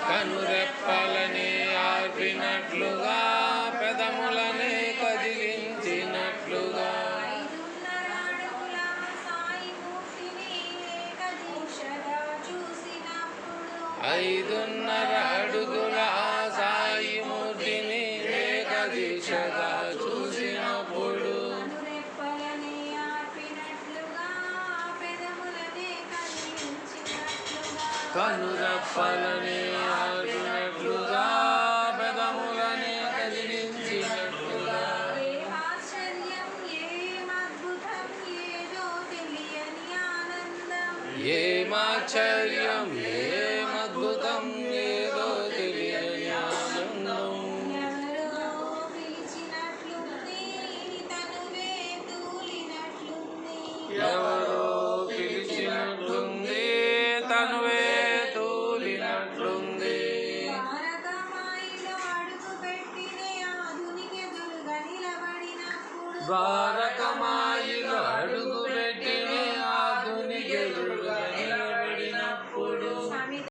కనురెప్పలని ఆర్పినట్లుగా పెదములని కదిలించినట్లుగా 5.5 అడుగుల సాయి మూర్తిని ఏకదీక్షగా చూసినప్పుడు కనురెప్పలని ఆర్పినట్లుగా పెదములని కదిలించినట్లుగా ఏమాశ్చర్యం ఏమద్భుతం ఏదో తెలియని ఆనందం ఎవరో పిలిచినట్లుంది తనువే తూలినట్లుంది ద్వారకా